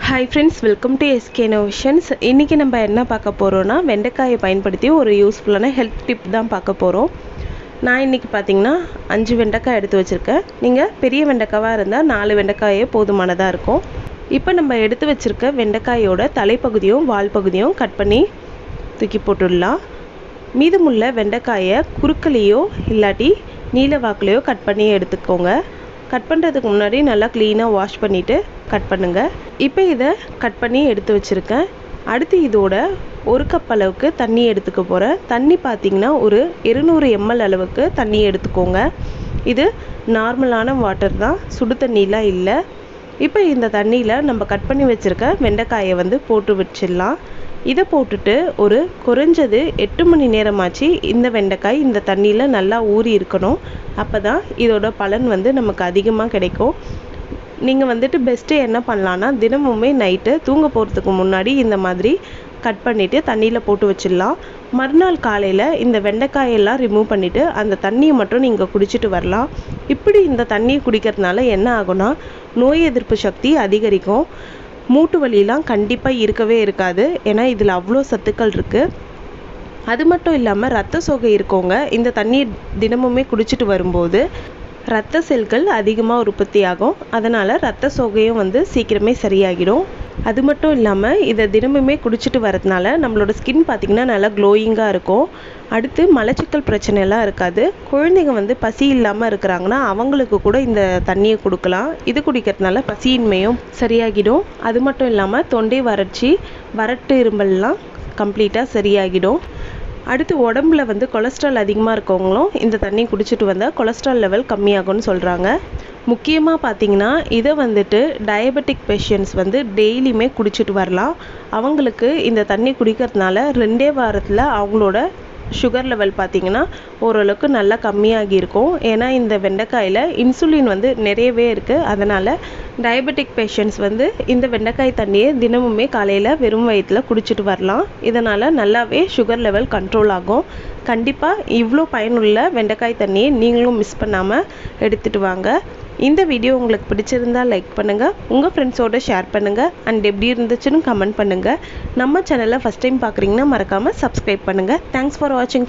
Hi friends, welcome to SK Innovations. இன்னைக்கு நம்ம என்ன பார்க்க போறோம்னா வெண்டைக்காயை பயன்படுத்தி ஒரு யூஸ்ஃபுல்லான ஹெல்த் டிப் தான் பார்க்க போறோம். நான் இன்னைக்கு பாத்தீங்கன்னா 5 வெண்டைக்காய் எடுத்து வச்சிருக்கேன். நீங்க பெரிய வெண்டைக்காவா இருந்தா 4 வெண்டைக்காயே போதுமானதா இருக்கும். இப்போ நம்ம எடுத்து வச்சிருக்க வெண்டைக்காயோட தலைப்பகுதியும் வால் பகுதியும் கட் பண்ணி தூக்கி போட்டுடலாம். மீதமுள்ள வெண்டைக்காயை குறுக்கலையோ இல்லாட்டி நீல வாக்குலையோ கட் பண்ணி எடுத்துக்கோங்க. கட் பண்ணுறதுக்கு முன்னாடி நல்லா க்ளீனாக வாஷ் பண்ணிவிட்டு கட் பண்ணுங்கள். இப்போ இதை கட் பண்ணி எடுத்து வச்சுருக்கேன். அடுத்து இதோட 1 கப் அளவுக்கு தண்ணி எடுத்துக்க போகிறேன். தண்ணி பார்த்திங்கன்னா ஒரு 200 ml அளவுக்கு தண்ணி எடுத்துக்கோங்க. இது நார்மலான வாட்டர் தான், சுடு தண்ணிலாம் இல்லை. இப்போ இந்த தண்ணியில் நம்ம கட் பண்ணி வச்சுருக்க வெண்டைக்காயை போட்டு வச்சிடலாம். இதை போட்டுட்டு ஒரு குறைஞ்சது 8 மணி நேரமாச்சு இந்த வெண்டைக்காய் இந்த தண்ணியில் நல்லா ஊறி இருக்கணும். அப்போ தான் இதோட பலன் நமக்கு அதிகமாக கிடைக்கும். நீங்கள் பெஸ்ட்டு என்ன பண்ணலான்னா, தினமுமே நைட்டு தூங்க போகிறதுக்கு முன்னாடி இந்த மாதிரி கட் பண்ணிவிட்டு தண்ணியில் போட்டு வச்சிடலாம். மறுநாள் காலையில் இந்த வெண்டைக்காயெல்லாம் ரிமூவ் பண்ணிவிட்டு அந்த தண்ணியை மட்டும் நீங்கள் குடிச்சிட்டு வரலாம். இப்படி இந்த தண்ணியை குடிக்கிறதுனால என்ன ஆகும்னா, நோய் எதிர்ப்பு சக்தி அதிகரிக்கும். மூட்டு வலியெல்லாம் கண்டிப்பாக இருக்கவே இருக்காது. ஏன்னா இதில் அவ்வளோ சத்துக்கள் இருக்குது. அது மட்டும் இல்லாமல் ரத்த சோகை இருக்கவங்க இந்த தண்ணியை தினமுமே குடிச்சிட்டு வரும்போது ரத்த செல்கள் அதிகமாக உற்பத்தி ஆகும். அதனால் ரத்த சோகையும் சீக்கிரமே சரியாகிடும். அது மட்டும் இல்லாமல் இதை தினமுமே குடிச்சிட்டு வரதுனால நம்மளோட ஸ்கின் பார்த்திங்கன்னா நல்லா க்ளோயிங்காக இருக்கும். அடுத்து மலச்சிக்கல் பிரச்சனைலாம் இருக்காது. குழந்தைங்க பசி இல்லாமல் இருக்கிறாங்கன்னா அவங்களுக்கு கூட இந்த தண்ணியை கொடுக்கலாம். இது குடிக்கிறதுனால பசியின்மையும் சரியாகிடும். அது மட்டும் இல்லாமல் தொண்டை வறட்சி, வறட்டு இரும்பல்லாம் கம்ப்ளீட்டாக சரியாகிடும். அடுத்து உடம்புல கொலஸ்ட்ரால் அதிகமாக இருக்கவங்களும் இந்த தண்ணி குடிச்சிட்டு வந்தால் கொலஸ்ட்ரால் லெவல் கம்மியாகும்னு சொல்கிறாங்க. முக்கியமாக பார்த்தீங்கன்னா இதை டயபெட்டிக் பேஷண்ட்ஸ் டெய்லியுமே குடிச்சிட்டு வரலாம். அவங்களுக்கு இந்த தண்ணி குடிக்கிறதுனால 2 வாரத்தில் அவங்களோட சுகர் லெவல் பார்த்திங்கன்னா ஓரளவுக்கு நல்லா கம்மியாகி இருக்கும். ஏன்னா இந்த வெண்டைக்காயில் இன்சுலின் நிறையவே இருக்குது. அதனால் டயபெட்டிக் பேஷண்ட்ஸ் இந்த வெண்டைக்காய் தண்ணியை தினமுமே காலையில் வெறும் வயிற்றில் குடிச்சிட்டு வரலாம். இதனால் நல்லாவே சுகர் லெவல் கண்ட்ரோல் ஆகும். கண்டிப்பாக இவ்வளோ பயனுள்ள வெண்டைக்காய் தண்ணியை நீங்களும் மிஸ் பண்ணாமல் எடுத்துகிட்டு வாங்க. இந்த வீடியோ உங்களுக்கு பிடிச்சிருந்தா லைக் பண்ணுங்கள், உங்கள் ஃப்ரெண்ட்ஸோடு ஷேர் பண்ணுங்கள், அண்ட் எப்படி இருந்துச்சுன்னு கமெண்ட் பண்ணுங்கள். நம்ம சேனலை ஃபஸ்ட் டைம் பார்க்குறீங்கன்னா மறக்காமல் சப்ஸ்கிரைப் பண்ணுங்கள். தேங்க்ஸ் ஃபார் வாட்சிங்.